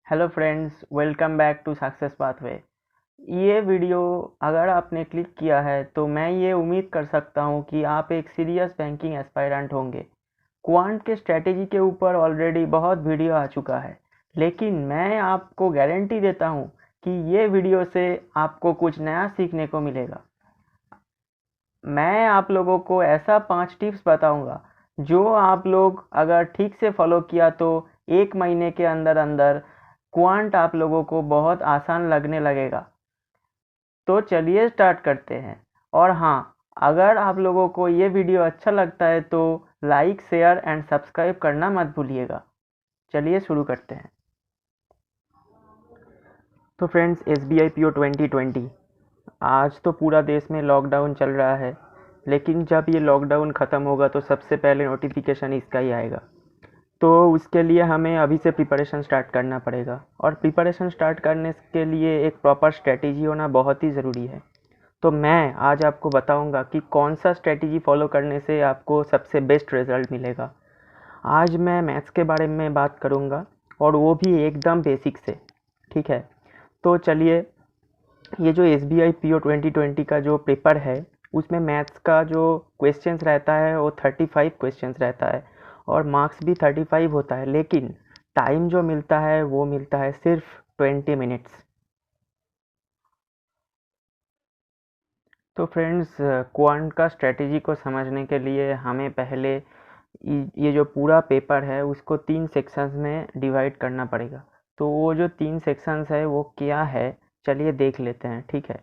Hello friends, welcome back to success pathway. ये video अगर आपने क्लिक किया है तो मैं ये उम्मीद कर सकता हूँ कि आप एक सीरियस बैंकिंग एस्पायरेंट होंगे। क्वांट के स्ट्रेटेजी के ऊपर ऑलरेडी बहुत वीडियो आ चुका है, लेकिन मैं आपको गारंटी देता हूँ कि ये वीडियो से आपको कुछ नया सीखने को मिलेगा। मैं आप लोगों को ऐसा 5 टिप्स बताऊंगा जो आप लोग अगर ठीक से फॉलो किया तो 1 महीने के अंदर अंदर क्वांट आप लोगों को बहुत आसान लगने लगेगा। तो चलिए स्टार्ट करते हैं। और हाँ, अगर आप लोगों को ये वीडियो अच्छा लगता है तो लाइक, शेयर एंड सब्सक्राइब करना मत भूलिएगा। चलिए शुरू करते हैं। तो फ्रेंड्स, SBI PO 2020 आज तो पूरा देश में लॉकडाउन चल रहा है, लेकिन जब ये लॉकडाउन ख़त्म होगा तो सबसे पहले नोटिफिकेशन इसका ही आएगा। तो उसके लिए हमें अभी से प्रिपरेशन स्टार्ट करना पड़ेगा, और प्रिपरेशन स्टार्ट करने के लिए एक प्रॉपर स्ट्रेटेजी होना बहुत ही ज़रूरी है। तो मैं आज आपको बताऊंगा कि कौन सा स्ट्रेटेजी फॉलो करने से आपको सबसे बेस्ट रिजल्ट मिलेगा। आज मैं मैथ्स के बारे में बात करूंगा, और वो भी एकदम बेसिक से। ठीक है, तो चलिए, ये जो SBI PO 2020 का जो पेपर है उसमें मैथ्स का जो क्वेश्चंस रहता है वो 35 क्वेश्चंस रहता है, और मार्क्स भी 35 होता है, लेकिन टाइम जो मिलता है वो मिलता है सिर्फ 20 मिनट्स। तो फ्रेंड्स, क्वांट का स्ट्रेटेजी को समझने के लिए हमें पहले ये जो पूरा पेपर है उसको 3 सेक्शंस में डिवाइड करना पड़ेगा। तो वो जो 3 सेक्शंस है वो क्या है, चलिए देख लेते हैं। ठीक है,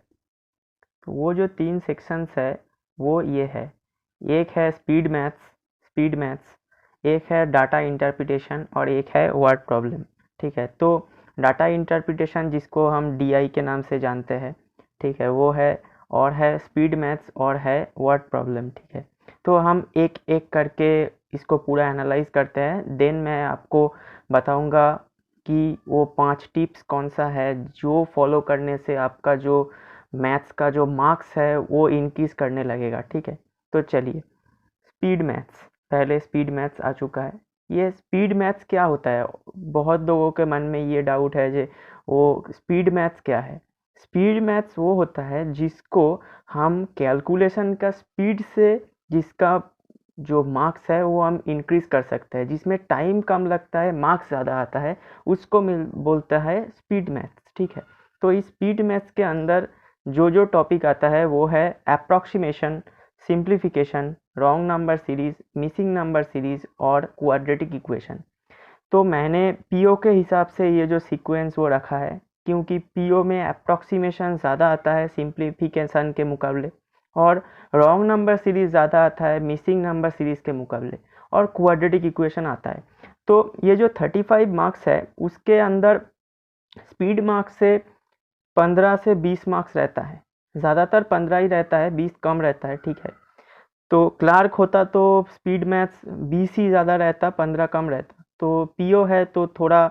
तो वो जो 3 सेक्शंस है वो ये है। एक है स्पीड मैथ्स, एक है डाटा इंटरप्रिटेशन, और एक है वर्ड प्रॉब्लम। ठीक है, तो डाटा इंटरप्रिटेशन जिसको हम DI के नाम से जानते हैं, ठीक है, वो है, और है स्पीड मैथ्स, और है वर्ड प्रॉब्लम। ठीक है, तो हम एक एक करके इसको पूरा एनालाइज करते हैं, देन मैं आपको बताऊंगा कि वो 5 टिप्स कौन सा है जो फॉलो करने से आपका जो मैथ्स का जो मार्क्स है वो इंक्रीज करने लगेगा। ठीक है, तो चलिए, स्पीड मैथ्स। पहले स्पीड मैथ्स आ चुका है। ये स्पीड मैथ्स क्या होता है, बहुत लोगों के मन में ये डाउट है जो वो स्पीड मैथ्स क्या है। स्पीड मैथ्स वो होता है जिसको हम कैलकुलेशन का स्पीड से, जिसका जो मार्क्स है वो हम इंक्रीज कर सकते हैं, जिसमें टाइम कम लगता है मार्क्स ज़्यादा आता है, उसको मिल बोलता है स्पीड मैथ्स। ठीक है, तो इस स्पीड मैथ्स के अंदर जो जो टॉपिक आता है वो है approximation, simplification, wrong number series, missing number series और क्वाड्रेटिक इक्वेशन। तो मैंने पीओ के हिसाब से ये जो सीक्वेंस वो रखा है, क्योंकि पीओ में अप्रॉक्सीमेशन ज़्यादा आता है सिंप्लीफिकेशन के मुकाबले, और रॉन्ग नंबर सीरीज ज़्यादा आता है मिसिंग नंबर सीरीज के मुकाबले, और क्वाड्रेटिक इक्वेशन आता है। तो ये जो 35 मार्क्स है उसके अंदर स्पीड मार्क्स से 15 से 20 मार्क्स रहता है। ज़्यादातर 15 ही रहता है, 20 कम रहता है। ठीक है, तो क्लार्क होता तो स्पीड मैथ्स 20 ही ज़्यादा रहता, 15 कम रहता। तो पीओ है तो थोड़ा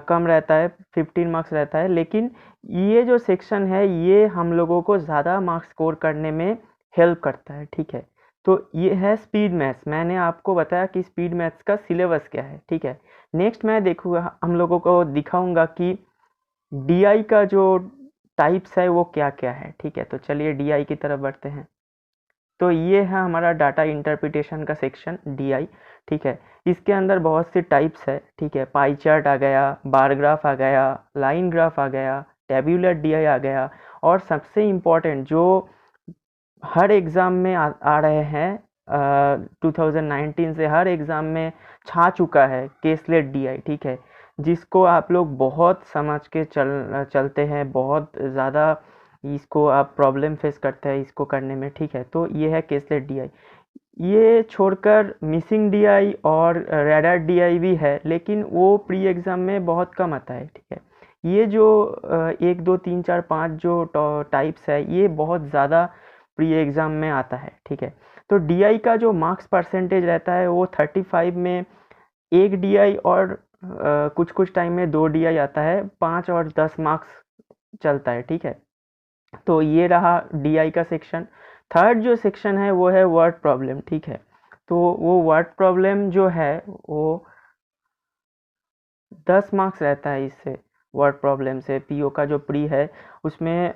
कम रहता है, 15 मार्क्स रहता है। लेकिन ये जो सेक्शन है ये हम लोगों को ज़्यादा मार्क्स स्कोर करने में हेल्प करता है। ठीक है, तो ये है स्पीड मैथ्स। मैंने आपको बताया कि स्पीड मैथ्स का सिलेबस क्या है। ठीक है, नेक्स्ट मैं देखूँगा, हम लोगों को दिखाऊंगा कि DI का जो टाइप्स है वो क्या क्या है। ठीक है, तो चलिए DI की तरफ बढ़ते हैं। तो ये है हमारा डाटा इंटरप्रिटेशन का सेक्शन DI। ठीक है, इसके अंदर बहुत सी टाइप्स है। ठीक है, पाई चार्ट आ गया, बार ग्राफ आ गया, लाइन ग्राफ आ गया, टेब्यूलर DI आ गया, और सबसे इम्पोर्टेंट जो हर एग्ज़ाम में आ रहे हैं, 2019 से हर एग्ज़ाम में छा चुका है, केसलेट DI। ठीक है, जिसको आप लोग बहुत समझ के चलते हैं, बहुत ज़्यादा इसको आप प्रॉब्लम फेस करते हैं इसको करने में। ठीक है, तो ये है केसलेट DI। ये छोड़कर मिसिंग DI और रैडर DI भी है, लेकिन वो प्री एग्ज़ाम में बहुत कम आता है। ठीक है, ये जो 1 2 3 4 5 जो टाइप्स है ये बहुत ज़्यादा प्री एग्ज़ाम में आता है। ठीक है, तो DI का जो मार्क्स परसेंटेज रहता है वो 35 में एक DI, और कुछ कुछ टाइम में 2 DI आता है, 5 और 10 मार्क्स चलता है। ठीक है, तो ये रहा DI का सेक्शन। थर्ड जो सेक्शन है वो है वर्ड प्रॉब्लम। ठीक है, तो वो वर्ड प्रॉब्लम जो है वो 10 मार्क्स रहता है इससे, वर्ड प्रॉब्लम से। पीओ का जो प्री है उसमें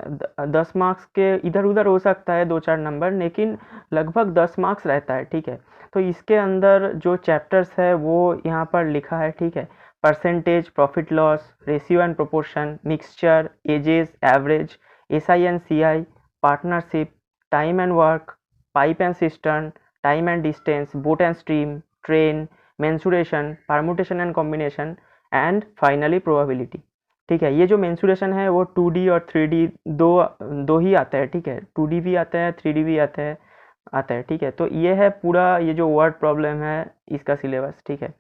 10 मार्क्स के इधर उधर हो सकता है 2-4 नंबर, लेकिन लगभग 10 मार्क्स रहता है, ठीक है। तो इसके अंदर जो चैप्टर्स है वो यहाँ पर लिखा है, ठीक है। Percentage, profit loss, ratio and proportion, mixture, ages, average, SI and CI, partnership, time and work, pipe and cistern, time and distance, boat and stream, train, mensuration, permutation and combination and finally probability, ठीक है। ये जो mensuration है वो 2D और 3D दो ही आता है, ठीक है। 2D भी आता है, 3D भी आता है, ठीक है। तो ये है पूरा ये जो वर्ड प्रॉब्लम है इसका सिलेबस, ठीक है।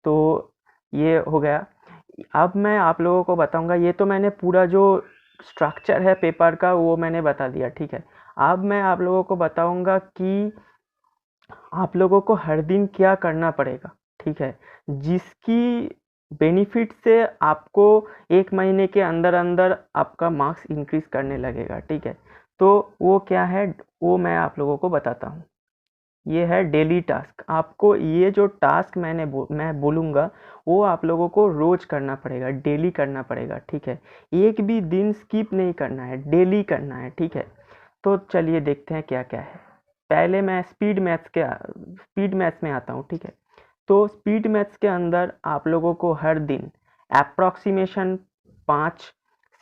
तो ये हो गया। अब मैं आप लोगों को बताऊंगा, ये तो मैंने पूरा जो स्ट्रक्चर है पेपर का वो मैंने बता दिया, ठीक है। अब मैं आप लोगों को बताऊंगा कि आप लोगों को हर दिन क्या करना पड़ेगा, ठीक है, जिसकी बेनिफिट से आपको 1 महीने के अंदर अंदर आपका मार्क्स इंक्रीज करने लगेगा, ठीक है। तो वो क्या है वो मैं आप लोगों को बताता हूँ। ये है डेली टास्क। आपको ये जो टास्क मैं बोलूँगा वो आप लोगों को रोज करना पड़ेगा, डेली करना पड़ेगा, ठीक है। एक भी दिन स्किप नहीं करना है, डेली करना है, ठीक है। तो चलिए देखते हैं क्या क्या है। पहले मैं स्पीड मैथ्स में आता हूँ, ठीक है। तो स्पीड मैथ्स के अंदर आप लोगों को हर दिन approximation 5,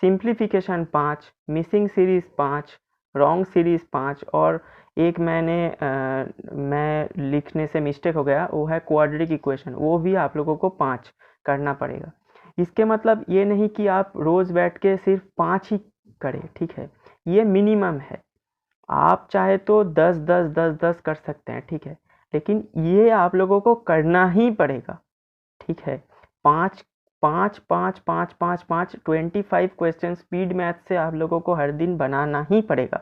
simplification 5, missing series 5, wrong series 5 और एक मैं लिखने से मिस्टेक हो गया, वो है क्वाड्रेटिक इक्वेशन, वो भी आप लोगों को 5 करना पड़ेगा। इसके मतलब ये नहीं कि आप रोज़ बैठ के सिर्फ 5 ही करें, ठीक है। ये मिनिमम है। आप चाहे तो 10 कर सकते हैं, ठीक है, लेकिन ये आप लोगों को करना ही पड़ेगा, ठीक है। 5 25 क्वेश्चन स्पीड मैथ से आप लोगों को हर दिन बनाना ही पड़ेगा।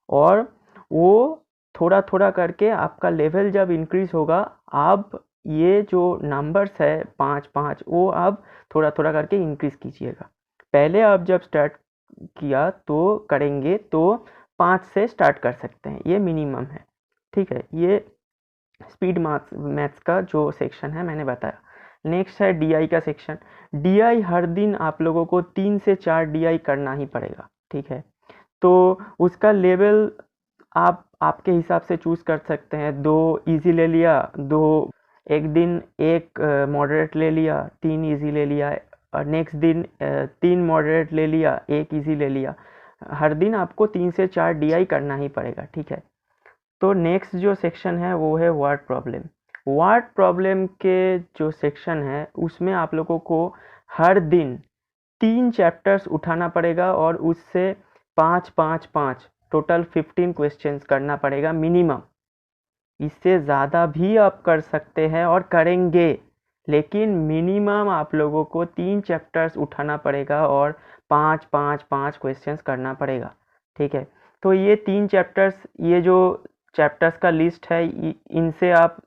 और वो थोड़ा थोड़ा करके आपका लेवल जब इंक्रीज होगा, आप ये जो नंबर्स है 5 वो आप थोड़ा थोड़ा करके इंक्रीज कीजिएगा। पहले आप जब स्टार्ट किया तो करेंगे तो 5 से स्टार्ट कर सकते हैं, ये मिनिमम है, ठीक है। ये स्पीड मैथ्स का जो सेक्शन है मैंने बताया। नेक्स्ट है डीआई का सेक्शन। डीआई हर दिन आप लोगों को 3 से 4 डीआई करना ही पड़ेगा, ठीक है। तो उसका लेवल आप आपके हिसाब से चूज कर सकते हैं। 2 इजी ले लिया, 2 एक दिन 1 मॉडरेट ले लिया, 3 इजी ले लिया, और नेक्स्ट दिन 3 मॉडरेट ले लिया, 1 इजी ले लिया। हर दिन आपको 3 से 4 डीआई करना ही पड़ेगा, ठीक है। तो नेक्स्ट जो सेक्शन है वो है वर्ड प्रॉब्लम। वर्ड प्रॉब्लम के जो सेक्शन है उसमें आप लोगों को हर दिन 3 चैप्टर्स उठाना पड़ेगा और उससे 5 टोटल 15 क्वेश्चंस करना पड़ेगा मिनिमम। इससे ज़्यादा भी आप कर सकते हैं और करेंगे, लेकिन मिनिमम आप लोगों को 3 चैप्टर्स उठाना पड़ेगा और 5 क्वेश्चंस करना पड़ेगा, ठीक है। तो ये 3 चैप्टर्स, ये जो चैप्टर्स का लिस्ट है इनसे आप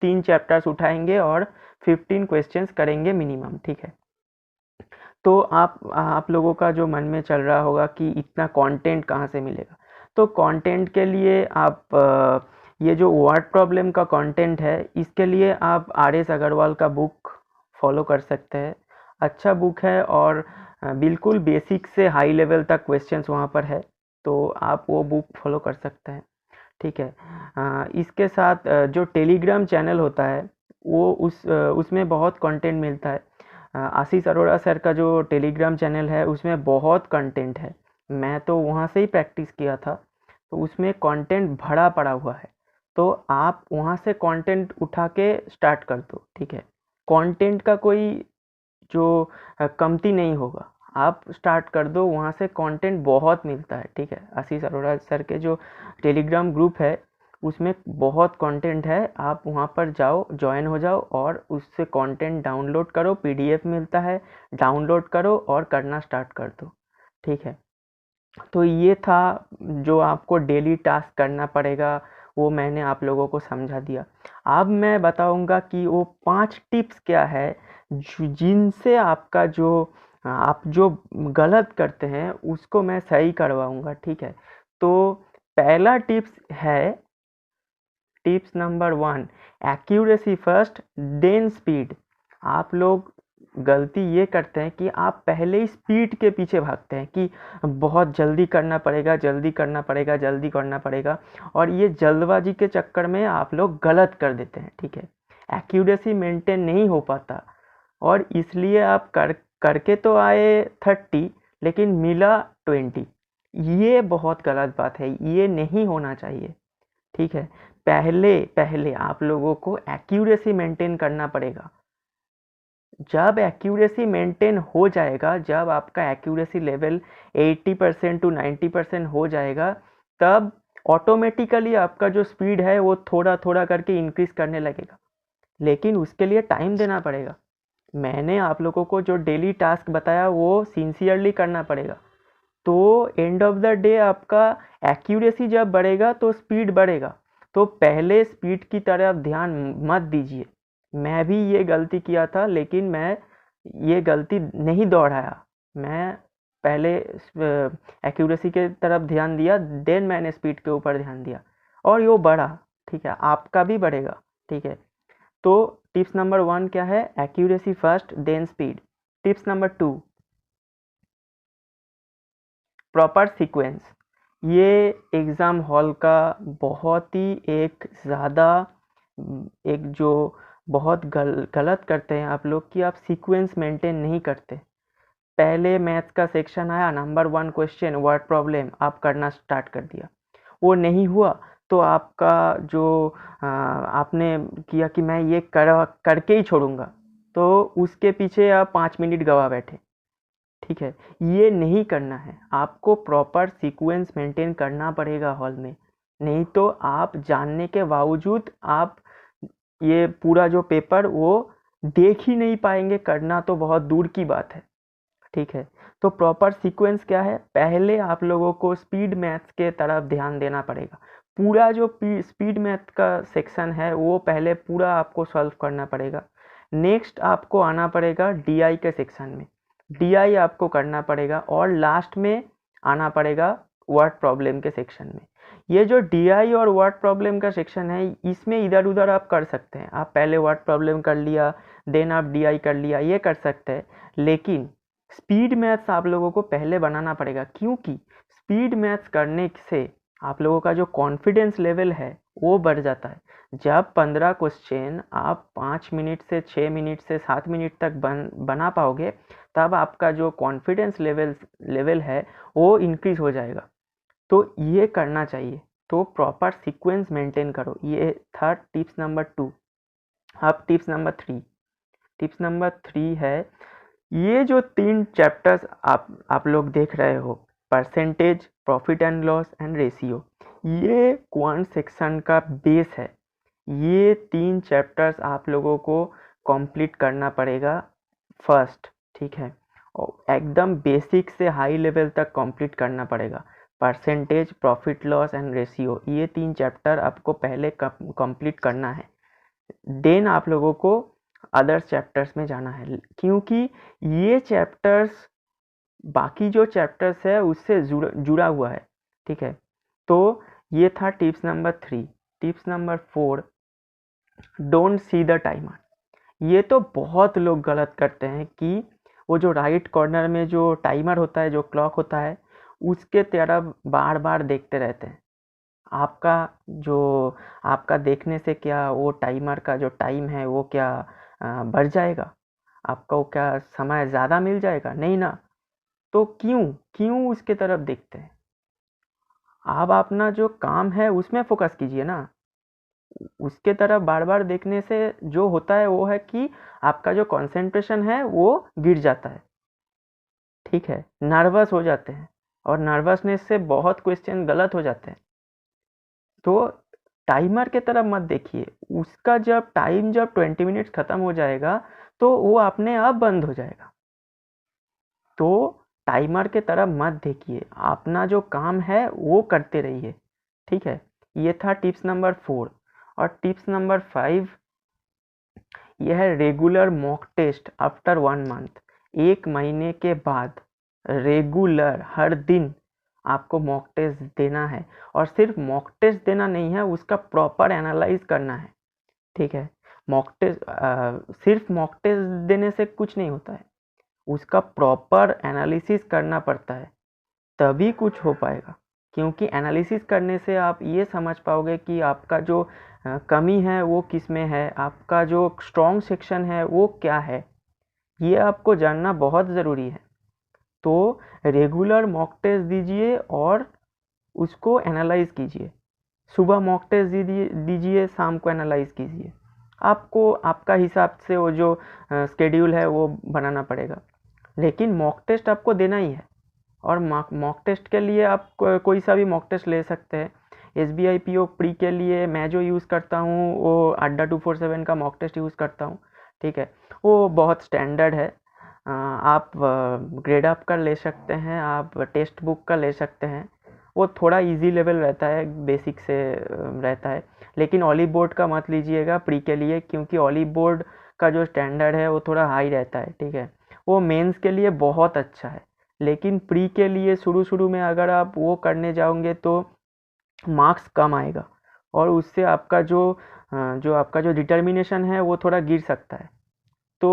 3 चैप्टर्स उठाएंगे और 15 क्वेश्चंस करेंगे मिनिमम, ठीक है। तो आप लोगों का जो मन में चल रहा होगा कि इतना कंटेंट कहाँ से मिलेगा। तो कंटेंट के लिए आप ये जो वर्ड प्रॉब्लम का कंटेंट है इसके लिए आप RS अग्रवाल का बुक फॉलो कर सकते हैं। अच्छा बुक है और बिल्कुल बेसिक से हाई लेवल तक क्वेश्चंस वहाँ पर है, तो आप वो बुक फॉलो कर सकते हैं, ठीक है। इसके साथ जो टेलीग्राम चैनल होता है वो उसमें बहुत कंटेंट मिलता है। आशीष अरोड़ा सर का जो टेलीग्राम चैनल है उसमें बहुत कंटेंट है। मैं तो वहाँ से ही प्रैक्टिस किया था, तो उसमें कंटेंट भरा पड़ा हुआ है। तो आप वहाँ से कंटेंट उठा के स्टार्ट कर दो, ठीक है। कंटेंट का कोई जो कमती नहीं होगा, आप स्टार्ट कर दो, वहाँ से कंटेंट बहुत मिलता है, ठीक है। आशीष अरोड़ा सर के जो टेलीग्राम ग्रुप है उसमें बहुत कंटेंट है, आप वहाँ पर जाओ, ज्वाइन हो जाओ और उससे कंटेंट डाउनलोड करो, PDF मिलता है, डाउनलोड करो और करना स्टार्ट कर दो, ठीक है। तो ये था जो आपको डेली टास्क करना पड़ेगा, वो मैंने आप लोगों को समझा दिया। अब मैं बताऊंगा कि वो 5 टिप्स क्या है जिनसे आपका जो आप जो गलत करते हैं उसको मैं सही करवाऊंगा, ठीक है। तो पहला टिप्स है, tips number 1, accuracy first then speed. आप लोग गलती ये करते हैं कि आप पहले ही स्पीड के पीछे भागते हैं कि बहुत जल्दी करना पड़ेगा, जल्दी करना पड़ेगा, जल्दी करना पड़ेगा, और ये जल्दबाजी के चक्कर में आप लोग गलत कर देते हैं। ठीक है, एक्यूरेसी मेंटेन नहीं हो पाता, और इसलिए आप करके तो आए 30 लेकिन मिला 20। ये बहुत गलत बात है, ये नहीं होना चाहिए। ठीक है, पहले आप लोगों को एक्यूरेसी मेंटेन करना पड़ेगा। जब एक्यूरेसी मेंटेन हो जाएगा, जब आपका एक्यूरेसी लेवल 80% to 90% हो जाएगा, तब ऑटोमेटिकली आपका जो स्पीड है वो थोड़ा थोड़ा करके इंक्रीज करने लगेगा, लेकिन उसके लिए टाइम देना पड़ेगा। मैंने आप लोगों को जो डेली टास्क बताया वो सिंसियरली करना पड़ेगा, तो एंड ऑफ द डे आपका एक्यूरेसी जब बढ़ेगा तो स्पीड बढ़ेगा। तो पहले स्पीड की तरफ ध्यान मत दीजिए। मैं भी ये गलती किया था, लेकिन मैं ये गलती नहीं दोहराया। मैं पहले एक्यूरेसी के तरफ ध्यान दिया, देन मैंने स्पीड के ऊपर ध्यान दिया, और ये बढ़ा। ठीक है, आपका भी बढ़ेगा। ठीक है, तो टिप्स नंबर 1 क्या है? Accuracy first then speed. Tips number 2, proper sequence. ये एग्ज़ाम हॉल का बहुत ही एक जो बहुत गलत करते हैं आप लोग कि आप सीक्वेंस मेंटेन नहीं करते। पहले मैथ्स का सेक्शन आया, नंबर 1 क्वेश्चन वर्ड प्रॉब्लम आप करना स्टार्ट कर दिया, वो नहीं हुआ तो आपका जो आपने किया कि मैं ये करके ही छोड़ूंगा, तो उसके पीछे आप 5 मिनट गवा बैठे। ठीक है, ये नहीं करना है, आपको प्रॉपर सीक्वेंस मेंटेन करना पड़ेगा हॉल में, नहीं तो आप जानने के बावजूद आप ये पूरा जो पेपर वो देख ही नहीं पाएंगे, करना तो बहुत दूर की बात है। ठीक है, तो प्रॉपर सीक्वेंस क्या है? पहले आप लोगों को स्पीड मैथ्स के तरफ ध्यान देना पड़ेगा। पूरा जो स्पीड मैथ का सेक्शन है वो पहले पूरा आपको सॉल्व करना पड़ेगा। नेक्स्ट आपको आना पड़ेगा डीआई के सेक्शन में, डीआई आपको करना पड़ेगा, और लास्ट में आना पड़ेगा वर्ड प्रॉब्लम के सेक्शन में। ये जो डीआई और वर्ड प्रॉब्लम का सेक्शन है, इसमें इधर उधर आप कर सकते हैं। आप पहले वर्ड प्रॉब्लम कर लिया, देन आप डीआई कर लिया, ये कर सकते हैं, लेकिन स्पीड मैथ्स आप लोगों को पहले बनाना पड़ेगा, क्योंकि स्पीड मैथ्स करने से आप लोगों का जो कॉन्फिडेंस लेवल है वो बढ़ जाता है। जब 15 क्वेश्चन आप 5 मिनट से 6 मिनट से 7 मिनट तक बना पाओगे, तब आपका जो कॉन्फिडेंस लेवल है वो इंक्रीज हो जाएगा। तो ये करना चाहिए, तो प्रॉपर सीक्वेंस मेंटेन करो। ये था टिप्स नंबर 2। अब टिप्स नंबर 3। टिप्स नंबर 3 है, ये जो 3 चैप्टर्स आप लोग देख रहे हो, percentage, profit and loss and ratio, ये क्वांट सेक्शन का बेस है। ये 3 चैप्टर्स आप लोगों को कंप्लीट करना पड़ेगा फर्स्ट। ठीक है, और एकदम बेसिक से हाई लेवल तक कंप्लीट करना पड़ेगा। Percentage, profit loss and ratio, ये 3 चैप्टर आपको पहले कंप्लीट करना है, देन आप लोगों को अदर चैप्टर्स में जाना है, क्योंकि ये चैप्टर्स बाकी जो चैप्टर्स है उससे जुड़ा हुआ है। ठीक है, तो ये था tips number 3। Tips number 4, don't see the timer. ये तो बहुत लोग गलत करते हैं कि वो जो राइट कॉर्नर में जो टाइमर होता है, जो क्लॉक होता है, उसके तरफ बार बार देखते रहते हैं। आपका देखने से क्या वो टाइमर का जो टाइम है वो क्या बढ़ जाएगा? आपको क्या समय ज़्यादा मिल जाएगा? नहीं ना। तो क्यों उसके तरफ देखते हैं? आप अपना जो काम है उसमें फोकस कीजिए ना। उसके तरफ बार बार देखने से जो होता है वो है कि आपका जो कंसंट्रेशन है वो गिर जाता है। ठीक है, नर्वस हो जाते हैं, और नर्वसनेस से बहुत क्वेश्चन गलत हो जाते हैं। तो टाइमर के तरफ मत देखिए, उसका जब 20 मिनट्स खत्म हो जाएगा तो वो अपने आप बंद हो जाएगा। तो टाइमर के तरफ मत देखिए, अपना जो काम है वो करते रहिए। ठीक है, ये था टिप्स नंबर 4। और टिप्स नंबर 5, यह है regular mock test after 1 month. 1 महीने के बाद रेगुलर हर दिन आपको मॉक टेस्ट देना है, और सिर्फ मॉक टेस्ट देना नहीं है, उसका प्रॉपर एनालाइज करना है। ठीक है, मॉक टेस्ट सिर्फ मॉक टेस्ट देने से कुछ नहीं होता है, उसका प्रॉपर एनालिसिस करना पड़ता है, तभी कुछ हो पाएगा। क्योंकि एनालिसिस करने से आप ये समझ पाओगे कि आपका जो कमी है वो किस में है, आपका जो स्ट्रॉन्ग सेक्शन है वो क्या है, ये आपको जानना बहुत ज़रूरी है। तो रेगुलर मॉक टेस्ट दीजिए और उसको एनालाइज कीजिए। सुबह मॉक टेस्ट दीजिए, शाम को एनालाइज कीजिए। आपको आपका हिसाब से वो जो स्केड्यूल है वो बनाना पड़ेगा, लेकिन मॉक टेस्ट आपको देना ही है। और मॉक टेस्ट के लिए आप कोई सा भी मॉक टेस्ट ले सकते हैं। SBI PO प्री के लिए मैं जो यूज़ करता हूँ वो अड्डा 247 का मॉक टेस्ट यूज़ करता हूँ, ठीक है। वो बहुत स्टैंडर्ड है, आप ग्रेड अप का ले सकते हैं, आप टेक्स्ट बुक का ले सकते हैं। वो थोड़ा इजी लेवल रहता है, बेसिक से रहता है। लेकिन ऑलिव बोर्ड का मत लीजिएगा प्री के लिए, क्योंकि ऑलिव बोर्ड का जो स्टैंडर्ड है वो थोड़ा हाई रहता है, ठीक है। वो मेंस के लिए बहुत अच्छा है, लेकिन प्री के लिए शुरू में अगर आप वो करने जाओगे तो मार्क्स कम आएगा, और उससे आपका जो डिटर्मिनेशन है वो थोड़ा गिर सकता है। तो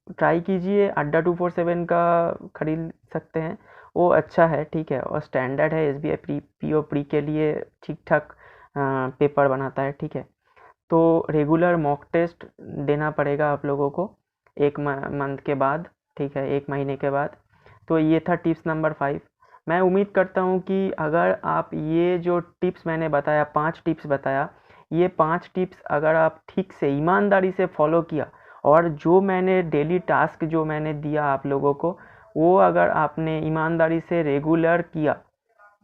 ट्राई कीजिए, अड्डा 247 का खरीद सकते हैं, वो अच्छा है, ठीक है, और स्टैंडर्ड है। SBI PO प्री के लिए ठीक ठाक पेपर बनाता है, ठीक है। तो रेगुलर मॉक टेस्ट देना पड़ेगा आप लोगों को एक मंथ के बाद, ठीक है, 1 महीने के बाद। तो ये था टिप्स नंबर 5। मैं उम्मीद करता हूँ कि अगर आप ये जो टिप्स मैंने बताया, 5 टिप्स बताया, ये 5 टिप्स अगर आप ठीक से ईमानदारी से फॉलो किया, और जो मैंने डेली टास्क जो मैंने दिया आप लोगों को, वो अगर आपने ईमानदारी से रेगुलर किया,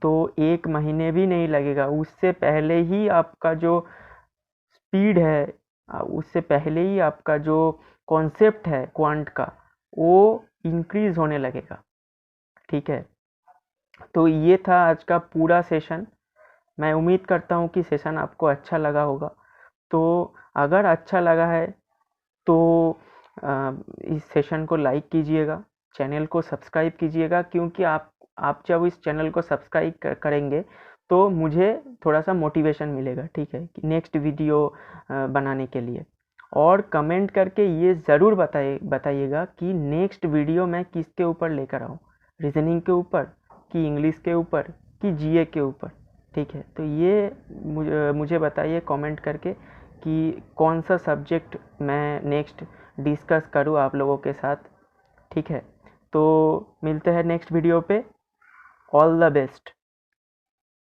तो 1 महीने भी नहीं लगेगा, उससे पहले ही आपका जो स्पीड है, उससे पहले ही आपका जो कॉन्सेप्ट है क्वांट का, वो इंक्रीज होने लगेगा, ठीक है। तो ये था आज का पूरा सेशन। मैं उम्मीद करता हूँ कि सेशन आपको अच्छा लगा होगा। तो अगर अच्छा लगा है तो इस सेशन को लाइक कीजिएगा, चैनल को सब्सक्राइब कीजिएगा, क्योंकि आप जब इस चैनल को सब्सक्राइब करेंगे तो मुझे थोड़ा सा मोटिवेशन मिलेगा, ठीक है, कि नेक्स्ट वीडियो बनाने के लिए। और कमेंट करके ये ज़रूर बताइएगा कि नेक्स्ट वीडियो मैं किसके ऊपर लेकर आऊँ, रीजनिंग के ऊपर, कि इंग्लिश के ऊपर, कि GA के ऊपर, ठीक है। तो ये मुझे बताइए कमेंट करके कि कौन सा सब्जेक्ट मैं नेक्स्ट डिस्कस करूँ आप लोगों के साथ, ठीक है। तो मिलते हैं नेक्स्ट वीडियो पे। All the best.